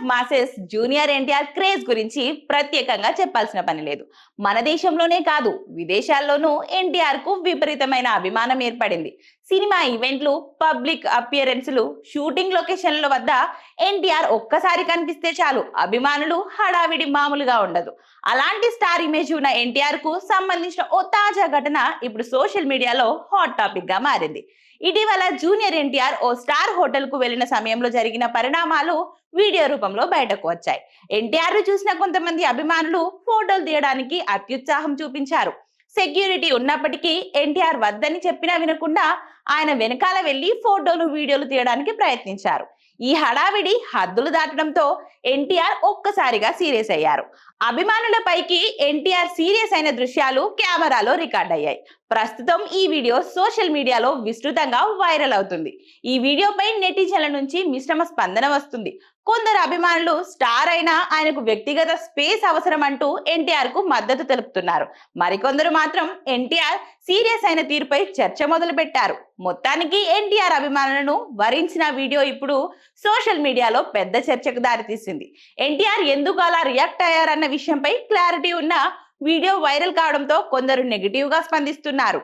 Of masses junior NTR craze గురించి ప్రత్యేకంగా చెప్పాల్సిన పని లేదు. మన దేశంలోనే కాదు విదేశాల్లోనూ ఎన్టీఆర్ కు విపరీతమైన అభిమానం ఏర్పడింది. సినిమా ఈవెంట్లు, పబ్లిక్ అపియరెన్స్లు, షూటింగ్ లొకేషన్ల వద్ద ఎన్టీఆర్ ఒక్కసారి కనిపిస్తే చాలు అభిమానులు హడావిడి మామూలుగా ఉండదు. అలాంటి స్టార్ ఇమేజ్ ఉన్న ఎన్టీఆర్ కు సంబంధించిన ఓ తాజా ఘటన ఇప్పుడు సోషల్ మీడియాలో హాట్ టాపిక్ గా మారింది. ఇటీవల జూనియర్ ఎన్టీఆర్ ఓ స్టార్ హోటల్ కు వెళ్లిన సమయంలో జరిగిన పరిణామాలు వీడియో రూపంలో బయటకు వచ్చాయి. ఎన్టీఆర్ ను చూసిన కొంతమంది అభిమానులు ఫోటోలు తీయడానికి అత్యుత్సాహం చూపించారు. సెక్యూరిటీ ఉన్నప్పటికీ ఎన్టీఆర్ వద్దని చెప్పినా వినకుండా ఆయన వెనకాల వెళ్లి ఫోటోలు, వీడియోలు తీయడానికి ప్రయత్నించారు. ఈ హడావిడి హద్దులు దాటడంతో ఎన్టీఆర్ ఒక్కసారిగా సీరియస్ అయ్యారు. అభిమానులపైకి ఎన్టీఆర్ సీరియస్ అయిన దృశ్యాలు కెమెరాలో రికార్డ్ అయ్యాయి. ప్రస్తుతం ఈ వీడియో సోషల్ మీడియాలో విస్తృతంగా వైరల్ అవుతుంది. ఈ వీడియోపై నెటిజన్ల నుంచి మిశ్రమ స్పందన వస్తుంది. కొందరు అభిమానులు స్టార్ అయినా ఆయనకు వ్యక్తిగత స్పేస్ అవసరం అంటూ ఎన్టీఆర్ కు మద్దతు తెలుపుతున్నారు. మరికొందరు మాత్రం ఎన్టీఆర్ సీరియస్ అయిన తీరుపై చర్చ మొదలు పెట్టారు. మొత్తానికి ఎన్టీఆర్ అభిమానులను వరించిన వీడియో ఇప్పుడు సోషల్ మీడియాలో పెద్ద చర్చకు దారితీసింది. ఎన్టీఆర్ ఎందుకు అలా రియాక్ట్ అయ్యారన్న విషయంపై క్లారిటీ ఉన్న వీడియో వైరల్ కావడంతో కొందరు నెగిటివ్ గా స్పందిస్తున్నారు.